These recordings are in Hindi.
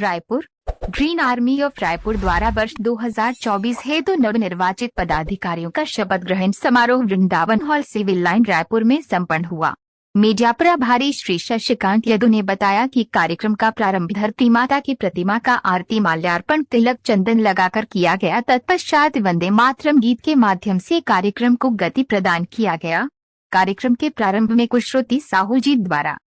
Raipur. Green army of Raipur द्वारा वर्ष 2024 हेतु नवनिर्वाचित पदाधिकारियों का शपथ ग्रहण समारोह Vrindavan hall civil line Raipur में संपन्न हुआ। मीडिया प्रभारी श्री शशिकांत यदु ने बताया कि कार्यक्रम का प्रारंभ धरती माता की प्रतिमा का आरती माल्यार्पण तिलक चंदन लगाकर किया गया। तत्पश्चात वंदे मातरम गीत के माध्यम से कार्यक्रम को गति प्रदान किया गया। कार्यक्रम के प्रारंभ में कुछ श्रुति साहू जी द्वारा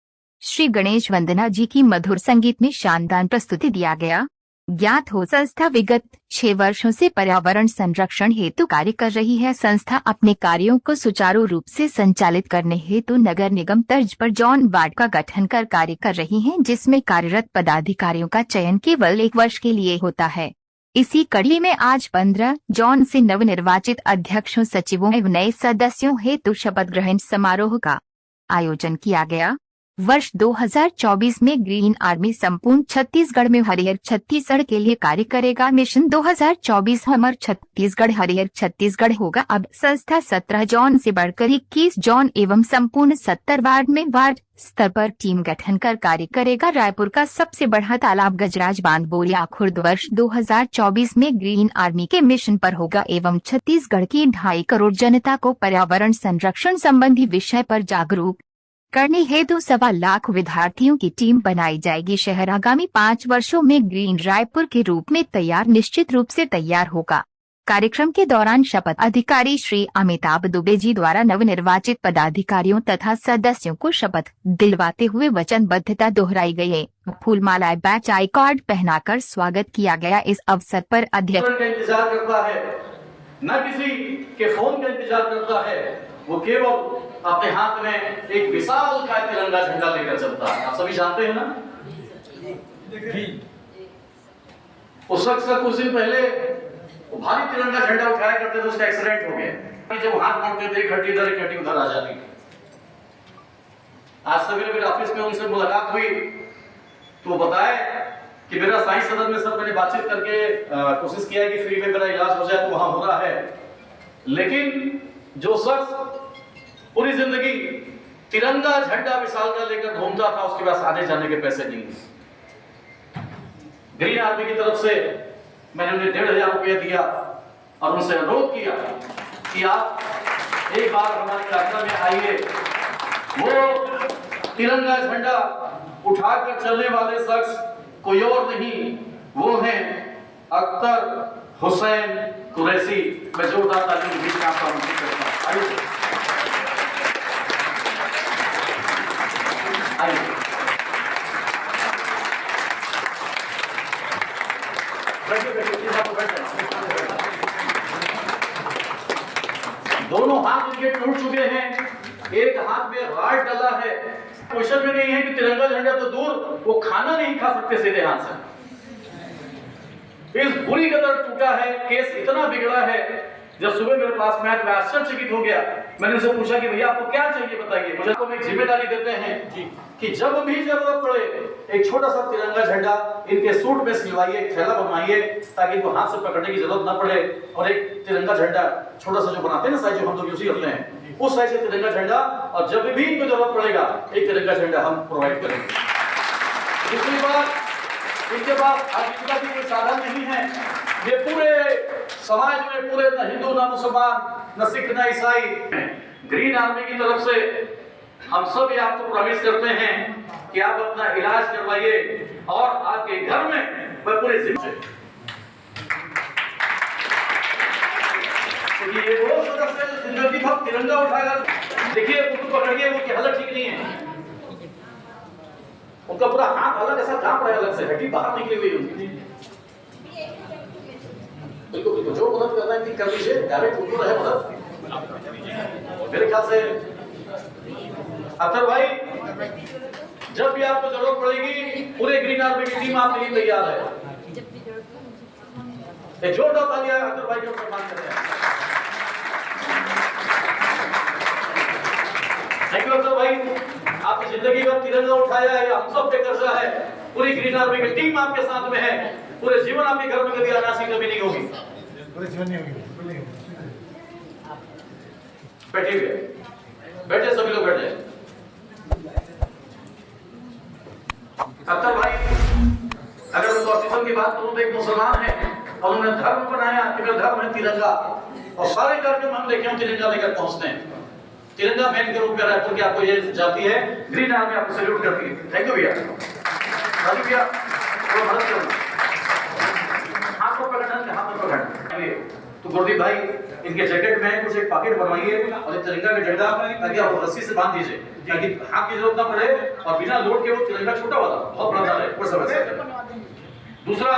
श्री गणेश वंदना जी की मधुर संगीत में शानदार प्रस्तुति दिया गया। ज्ञात हो संस्था विगत 6 वर्षों से पर्यावरण संरक्षण हेतु कार्य कर रही है। संस्था अपने कार्यों को सुचारू रूप से संचालित करने हेतु नगर निगम तर्ज पर जॉन वार्ड का गठन कर कार्य कर रही है, जिसमें कार्यरत पदाधिकारियों का चयन केवल 1 वर्ष के लिए होता है। इसी कड़ी में आज 15 जॉन से नवनिर्वाचित अध्यक्षों, सचिवों एवं नए सदस्यों हेतु शपथ ग्रहण समारोह का आयोजन किया गया। वर्ष 2024 में ग्रीन आर्मी संपूर्ण छत्तीसगढ़ में हरियर छत्तीसगढ़ के लिए कार्य करेगा। मिशन 2024 हमर छत्तीसगढ़ हरियर छत्तीसगढ़ होगा। अब संस्था 17 जॉन से बढ़कर 21 जॉन एवं संपूर्ण 70 वार्ड में वार्ड स्तर पर टीम गठन कर कार्य करेगा। रायपुर का सबसे बड़ा तालाब गजराज बांध बोरिया खुर्द वर्ष 2024 में ग्रीन आर्मी के मिशन पर होगा एवं छत्तीसगढ़ की 2.5 करोड़ जनता को पर्यावरण संरक्षण संबंधी विषय पर जागरूक करने हेतु 1.25 लाख विद्यार्थियों की टीम बनाई जाएगी। शहर आगामी 5 वर्षों में ग्रीन रायपुर के रूप में निश्चित रूप से तैयार होगा। कार्यक्रम के दौरान शपथ अधिकारी श्री अमिताभ दुबे जी द्वारा नवनिर्वाचित पदाधिकारियों तथा सदस्यों को शपथ दिलवाते हुए वचनबद्धता दोहराई गई। फूलमाला बैच आई कार्ड पहनाकर स्वागत किया गया। इस अवसर पर अध्यक्ष इंतजार करता है, न किसी के फोन का इंतजार करता है, वो केवल अपने हाथ में एक विशाल का तिरंगा झंडा लेकर चलता है। आप सभी जानते हैं ना। उस शख्स का कुछ दिन पहले वो भारी तिरंगा झंडा उठाया करते थे, उसका एक्सीडेंट हो गया। जब हाथ मोड़ते थे, एक हड्डी इधर एक हड्डी उधर आ जाती। आज सवेरे मेरे ऑफिस में उनसे मुलाकात हुई तो बताए कि मेरा साई सदन में सर मैंने बातचीत करके कोशिश किया है कि फ्री में मेरा इलाज हो जाए, तो वहां हो रहा है। लेकिन जो शख्स पूरी जिंदगी तिरंगा झंडा विशाल का लेकर घूमता था, उसके पास आने जाने के पैसे नहीं। ग्रीन आर्मी की तरफ से मैंने उन्हें 1,500 रुपया दिया और उनसे अनुरोध किया कि आप एक बार हमारे यात्रा में आइए। वो तिरंगा झंडा उठाकर चलने वाले शख्स कोई और नहीं, वो हैं अख्तर हुसैन कुरैशी। मैं जोरदार ताली के बीच आपका अनुरोध करता हूं। दोनों हाथ उनके टूट चुके हैं, एक हाथ में राड डला है। क्वेश्चन में नहीं है कि तिरंगा झंडा तो दूर, वो खाना नहीं खा सकते सीधे हाथ से। इस बुरी कदर टूटा है, केस इतना बिगड़ा है। जब सुबह मेरे पास में आया मैं आश्चर्यचकित हो गया। मैंने उनसे पूछा कि भैया आपको क्या चाहिए बताइए। मुझे तो एक जिम्मेदारी देते हैं कि जब भी जरूरत पड़े एक छोटा सा तिरंगा झंडा इनके सूट में सिलवाइए, थैला बनवाइए, ताकि इनको हाथ से पकड़ने की जरूरत ना पड़े। और एक तिरंगा झंडा छोटा सा जो बनाते हैं ना साइज, जो हम लोग यूज करते हैं, उस साइज का तिरंगा झंडा, और जब भी इनको जरूरत पड़ेगा एक तिरंगा झंडा हम प्रोवाइड करेंगे। दूसरी बात, इनके पास आजीविका की कोई साधन नहीं है। ये पूरे समाज में पूरे न हिंदू न मुसलमान न सिख न ईसाई, ग्रीन आर्मी की तरफ से हम सब ये आपको प्रॉमिस करते हैं कि आप अपना इलाज करवाइए और आपके घर में पूरे जिम्मे। ये वो सदस्य जिंदगी भर तिरंगा उठाएगा। देखिए उनको पकड़िए, उनकी हालत ठीक नहीं है। उनका पूरा हाथ अलग ऐसा कांप रहा है, अलग से हड्डी बाहर निकली हुई होती है। बिल्कुल बिल्कुल, जो मदद करना है कर लीजिए, डायरेक्ट उनको रहे मदद। मेरे ख्याल से अख्तर भाई, जब भी आपको जरूरत पड़ेगी पूरे ग्रीन आर्मी की टीम आपके लिए तैयार है। एक जोरदार तालियां अख्तर भाई को सम्मान करते हैं। थैंक यू अख्तर भाई, आपकी जिंदगी में तिरंगा उठाया है, हम सब पे कर्जा है। पूरी ग्रीन आर्मी की टीम आपके साथ में है। पूरे जीवन आपके घर में कभी अनासी कभी नहीं होगी, पूरे जीवन नहीं होगी। बैठिए, बैठे सभी लोग बैठे। अख्तर भाई, अगर उनको बात करूं तो एक मुसलमान है और उन्होंने धर्म बनाया कि मेरा धर्म है तिरंगा, और सारे कार्यक्रम हम लेके हम तिरंगा लेकर पहुंचते हैं। तिरंगा मैन के रूप में रायपुर की आपको ये जाती है, ग्रीन आर्मी आपको सैल्यूट करती है। थैंक यू भैया। राजू भैया थोड़ा मदद करो, हाथ को पकड़ना, हाथ को पकड़ना। तो गुरदीप भाई इनके जैकेट में कुछ एक पॉकेट बनवाइए और एक तिरंगा का झंडा ताकि आप रस्सी से बांध दीजिए, ताकि हाथ की जरूरत ना पड़े और बिना लोड के वो तिरंगा छोटा वाला बहुत बड़ा है वो सब ऐसे। दूसरा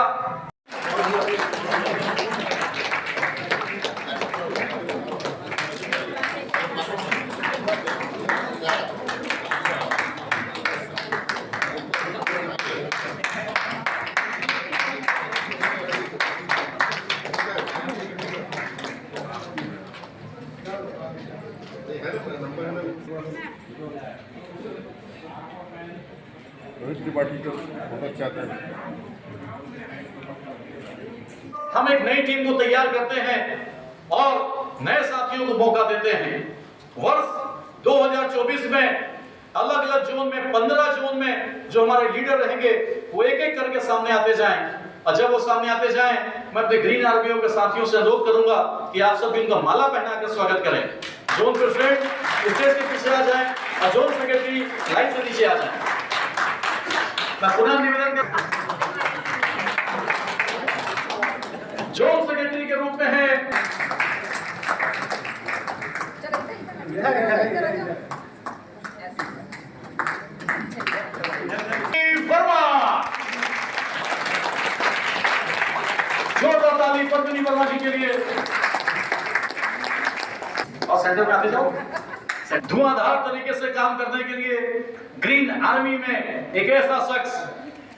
रोहित त्रिपाठी को बहुत अच्छा था। हम एक नई टीम को तैयार करते हैं और नए साथियों को मौका देते हैं। वर्ष 2024 में अलग अलग जोन में 15 जोन में जो हमारे लीडर रहेंगे वो एक एक करके सामने आते जाएं, और जब वो सामने आते जाएं मैं अपने ग्रीन आर्मियों के साथियों से अनुरोध करूंगा कि आप सब इनका माला पहनाकर स्वागत करें। जोन प्रेसिडेंट स्टेज के पीछे आ जाएं और जोन सेक्रेटरी लाइन से नीचे आ जाएं। मैं पुनः निवेदन करता जोन सेक्रेटरी के रूप में है वर्मा, जोरदार ताली पद्मिनी वर्मा जी के लिए। और सेंटर में आते जाओ। धुआंधार तरीके से काम करने के लिए ग्रीन आर्मी में एक ऐसा शख्स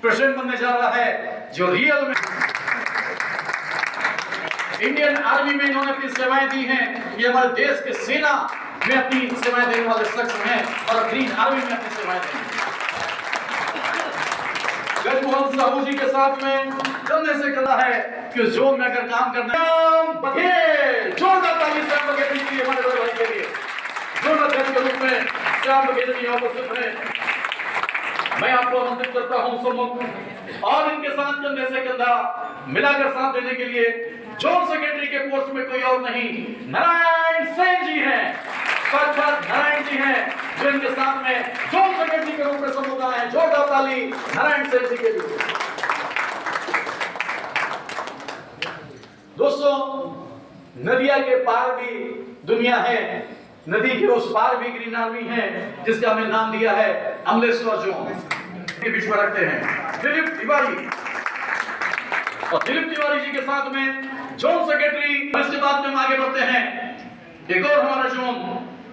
प्रेसिडेंट बनने जा रहा है जो रियल में इंडियन आर्मी में इन्होंने अपनी सेवाएं दी हैं। ये हमारे देश के सेना में अपनी सेवाएं देने वाले शख्स हैं और ग्रीन आर्मी में अपनी सेवाएं देंगे। गजमोहन साहू जी के साथ में करने से करना है कि जोन में अगर काम करना है, जोरदार ताली श्याम बघेल जी के लिए, हमारे बड़े भाई के लिए जोरदार ताली के रूप में श्याम बघेल जी उपस्थित हैं। मैं आपको आमंत्रित करता हूं सम्मुख और इनके साथ कंधे से कंधा मिलाकर साथ देने के लिए जोन सेक्रेटरी के पोस्ट में कोई और नहीं, नारायण सेन जी हैं, साक्षात नारायण जी हैं जो इनके साथ में जोन सेक्रेटरी के रूप में सम्मुख आए हैं। जोरदार ताली नारायण सेन जी के लिए। दोस्तों, नदिया के पार भी दुनिया है, नदी के उस पार भी ग्रीन आर्मी है जिसका हमने नाम दिया है अमलेश्वर जोन। के बीच में रखते हैं दिलीप तिवारी, और दिलीप तिवारी जी के साथ में जोन सेक्रेटरी। इसके बाद में हम आगे बढ़ते हैं एक और हमारा जोन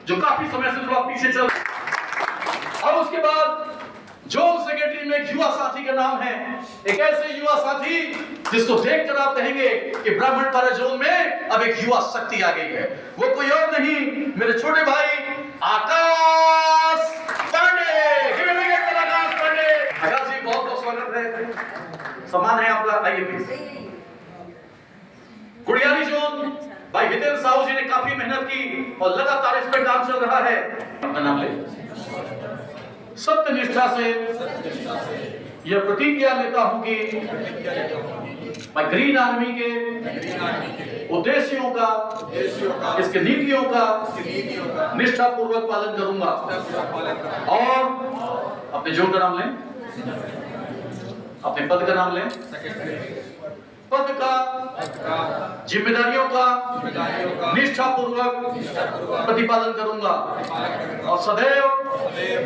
जो काफी समय से थोड़ा पीछे चल, और उसके बाद जोन सेक्रेटरी में एक युवा साथी का नाम है, एक ऐसे युवा साथी जिसको देखकर आप कहेंगे कि ब्राह्मण पारा जोन में अब एक युवा शक्ति आ गई है। वो कोई और नहीं, मेरे छोटे भाई आकाश पांडे। आकाश पांडे, आकाश जी बहुत बहुत स्वागत है, सम्मान है आपका। आइए प्लीज। गुड़ियाली जोन भाई हितेंद्र साहू जी ने काफी मेहनत की और लगातार इस पर काम चल रहा है। अपना नाम ले। सत्यनिष्ठा से यह प्रतिज्ञा लेता हूं कि मैं ग्रीन आर्मी के उद्देश्यों का, इसके नीतियों का निष्ठापूर्वक पालन करूंगा। और अपने जोन का नाम लें, अपने पद का नाम लें। पद का, जिम्मेदारियों का निष्ठापूर्वक प्रतिपादन करूंगा और सदैव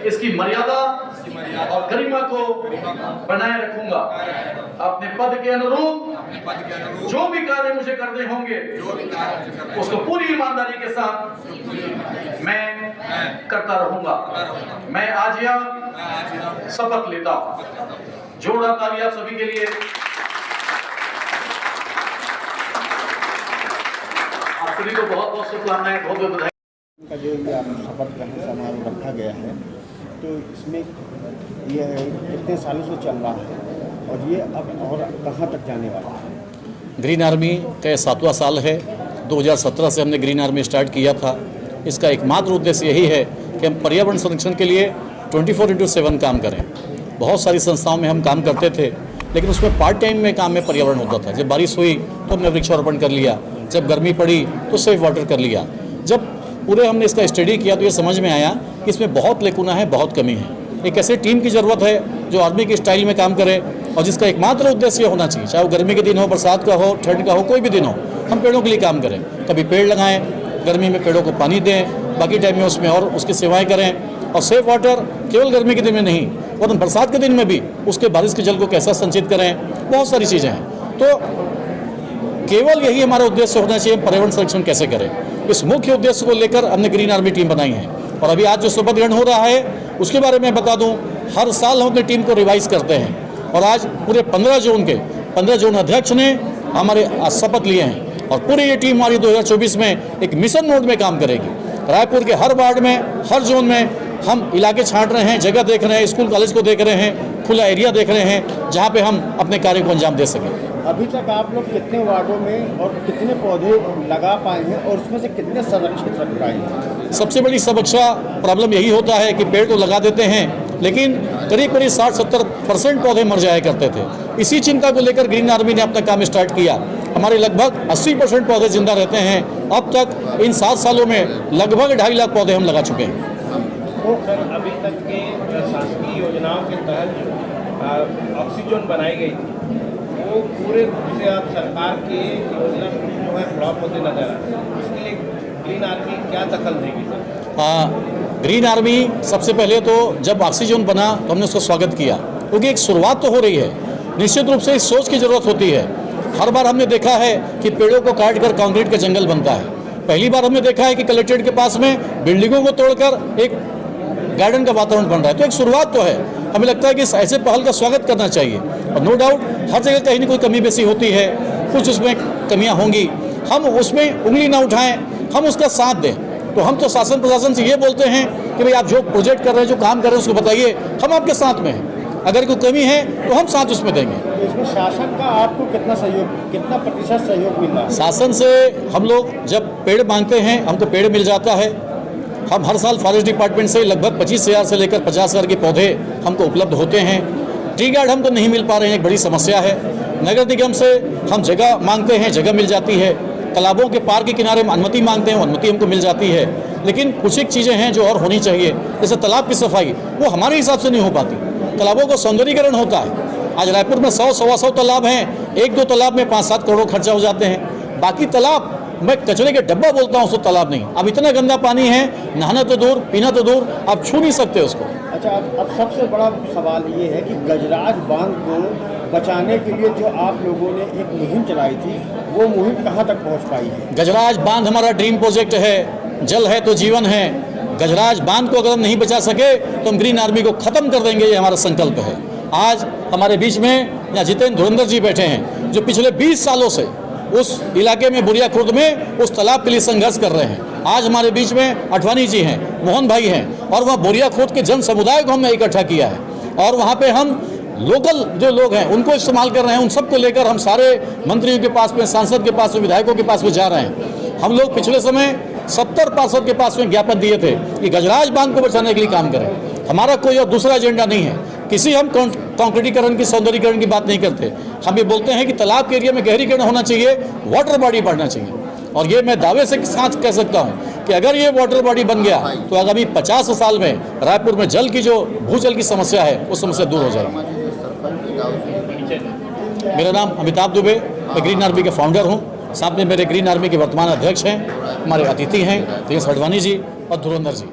इसकी मर्यादा और गरिमा को बनाए रखूंगा। अपने पद के अनुरूप जो भी कार्य मुझे करने होंगे उसको पूरी ईमानदारी के साथ मैं करता रहूंगा। मैं आज यह शपथ लेता हूं। जोरदार ताली आप सभी के लिए। आप सभी को बहुत बहुत शुभकामनाएं, बहुत बहुत बधाई। का जो शपथ ग्रहण समारोह रखा गया है, तो इसमें यह है कितने सालों से चल रहा है और ये अब और कहाँ तक जाने वाला है? ग्रीन आर्मी का 7वां साल है। 2017 से हमने ग्रीन आर्मी स्टार्ट किया था। इसका एकमात्र उद्देश्य यही है कि हम पर्यावरण संरक्षण के लिए 24/7 काम करें। बहुत सारी संस्थाओं में हम काम करते थे, लेकिन उसमें पार्ट टाइम में काम में पर्यावरण होता था। जब बारिश हुई तो हमने वृक्षारोपण कर लिया, जब गर्मी पड़ी तो सेफ वाटर कर लिया। जब पूरे हमने इसका स्टडी किया तो ये समझ में आया कि इसमें बहुत लेकुना है, बहुत कमी है। एक ऐसे टीम की ज़रूरत है जो आर्मी के स्टाइल में काम करे और जिसका एकमात्र उद्देश्य होना चाहिए, चाहे वो गर्मी के दिन हो, बरसात का हो, ठंड का हो, कोई भी दिन हो, हम पेड़ों के लिए काम करें। कभी पेड़ लगाएं, गर्मी में पेड़ों को पानी दें, बाकी टाइम में उसमें और उसकी सेवाएं करें। और सेफ वाटर केवल गर्मी के दिन में नहीं, वरन बरसात के दिन में भी उसके बारिश के जल को कैसा संचित करें, बहुत सारी चीज़ें हैं। तो केवल यही हमारा उद्देश्य होना चाहिए, पर्यावरण संरक्षण कैसे करें। इस मुख्य उद्देश्य को लेकर हमने ग्रीन आर्मी टीम बनाई है। और अभी आज जो शपथ ग्रहण हो रहा है उसके बारे में बता दूं, हर साल हम अपनी टीम को रिवाइज करते हैं और आज पूरे 15 जोन अध्यक्ष ने हमारे शपथ लिए हैं और पूरी ये टीम हमारी 2024 में एक मिशन मोड में काम करेगी। रायपुर के हर वार्ड में, हर जोन में हम इलाके छांट रहे हैं, जगह देख रहे हैं, स्कूल कॉलेज को देख रहे हैं, खुला एरिया देख रहे हैं जहाँ पे हम अपने कार्य को अंजाम दे सकें। अभी तक आप लोग कितने वार्डों में और कितने पौधे लगा पाए हैं और उसमें से कितने संरक्षित रख पाए हैं? सबसे बड़ी समस्या प्रॉब्लम यही होता है कि पेड़ तो लगा देते हैं लेकिन करीब 60-70% पौधे मर जाया करते थे। इसी चिंता को लेकर ग्रीन आर्मी ने अपना काम स्टार्ट किया। हमारे लगभग 80% पौधे जिंदा रहते हैं। अब तक इन 7 सालों में लगभग 2.5 लाख पौधे हम लगा चुके हैं। तो सर, अभी तक के शासकीय योजनाओं के तहत जो ऑक्सीजन बनाई गई थी वो पूरे रूप से अब सरकार की योजना जो है फ्लॉप होते नजर आ रहे हैं। इसके लिए ग्रीन आर्मी क्या दखल देगी सर? ग्रीन आर्मी सबसे पहले तो जब ऑक्सीजन बना तो हमने उसका स्वागत किया, क्योंकि एक शुरुआत तो हो रही है। निश्चित रूप से इस सोच की ज़रूरत होती है। हर बार हमने देखा है कि पेड़ों को काट कर कंक्रीट का जंगल बनता है। पहली बार हमने देखा है कि कलेक्ट्रेट के पास में बिल्डिंगों को तोड़कर एक गार्डन का वातावरण बन रहा है। तो एक शुरुआत तो है। हमें लगता है कि इस ऐसे पहल का स्वागत करना चाहिए और नो डाउट हर जगह कहीं ना कोई कमी बेसी होती है, कुछ उसमें कमियां होंगी। हम उसमें उंगली ना उठाएं, हम उसका साथ दें। तो हम तो शासन प्रशासन से ये बोलते हैं कि भाई आप जो प्रोजेक्ट कर रहे हैं, जो काम कर रहे हैं उसको बताइए, हम आपके साथ में हैं। अगर कोई कमी है तो हम साथ उसमें देंगे। इसमें शासन का आपको कितना सहयोग, कितना प्रतिशत सहयोग मिल रहा है? शासन से हम लोग जब पेड़ मांगते हैं हमको पेड़ मिल जाता है। हम हर साल फॉरेस्ट डिपार्टमेंट से लगभग 25,000 से लेकर 50,000 के पौधे हमको उपलब्ध होते हैं। ट्री गार्ड हमको नहीं मिल पा रहे हैं, एक बड़ी समस्या है। नगर निगम से हम जगह मांगते हैं, जगह मिल जाती है। तालाबों के पार के किनारे हम अनुमति मांगते हैं, अनुमति हमको मिल जाती है। लेकिन कुछ एक चीज़ें हैं जो और होनी चाहिए, जैसे तालाब की सफाई, वो हमारे हिसाब से नहीं हो पाती। तालाबों का सौंदर्यीकरण होता है। आज रायपुर में 100-125 तालाब हैं, 1-2 तालाब में 5-7 करोड़ खर्चा हो जाते हैं। बाकी तालाब मैं कचरे के डब्बा बोलता हूँ, उसको तालाब नहीं। अब इतना गंदा पानी है, नहाना तो दूर, पीना तो दूर, आप छू नहीं सकते उसको। अच्छा, अब सबसे बड़ा सवाल ये है कि गजराज बांध को बचाने के लिए जो आप लोगों ने एक मुहिम चलाई थी, वो मुहिम कहाँ तक पहुँच पाई है? गजराज बांध हमारा ड्रीम प्रोजेक्ट है। जल है तो जीवन है। गजराज बांध को अगर हम नहीं बचा सके तो हम ग्रीन आर्मी को खत्म कर देंगे, ये हमारा संकल्प है। आज हमारे बीच में यहाँ जितेंद्र धुरंधर जी बैठे हैं, जो पिछले 20 सालों से उस इलाके में बुरिया खुर्द में उस तालाब के लिए संघर्ष कर रहे हैं। आज हमारे बीच में अठवानी जी हैं, मोहन भाई हैं, और वहाँ बुरिया खुर्द के जन समुदाय को हमने इकट्ठा किया है और वहाँ पे हम लोकल जो लोग हैं उनको इस्तेमाल कर रहे हैं। उन सबको लेकर हम सारे मंत्रियों के पास में, सांसद के पास में, विधायकों के पास में जा रहे हैं। हम लोग पिछले समय 70 पार्षद के पास में ज्ञापन दिए थे कि गजराज बांध को बचाने के लिए काम करें। हमारा कोई और दूसरा एजेंडा नहीं है। किसी हम कंक्रीटीकरण की, सौंदर्यीकरण की बात नहीं करते। हम ये बोलते हैं कि तालाब के एरिया में गहरीकरण होना चाहिए, वाटर बॉडी बढ़ना चाहिए। और ये मैं दावे से साथ कह सकता हूँ कि अगर ये वाटर बॉडी बन गया तो आगामी 50 साल में रायपुर में जल की जो भूजल की समस्या है वो समस्या दूर हो जाएगी। मेरा नाम अमिताभ दुबे, मैं ग्रीन आर्मी के फाउंडर हूँ। साथ में मेरे ग्रीन आर्मी के वर्तमान अध्यक्ष हैं, हमारे अतिथि हैं तेज अडवाणी जी और धुरंधर जी।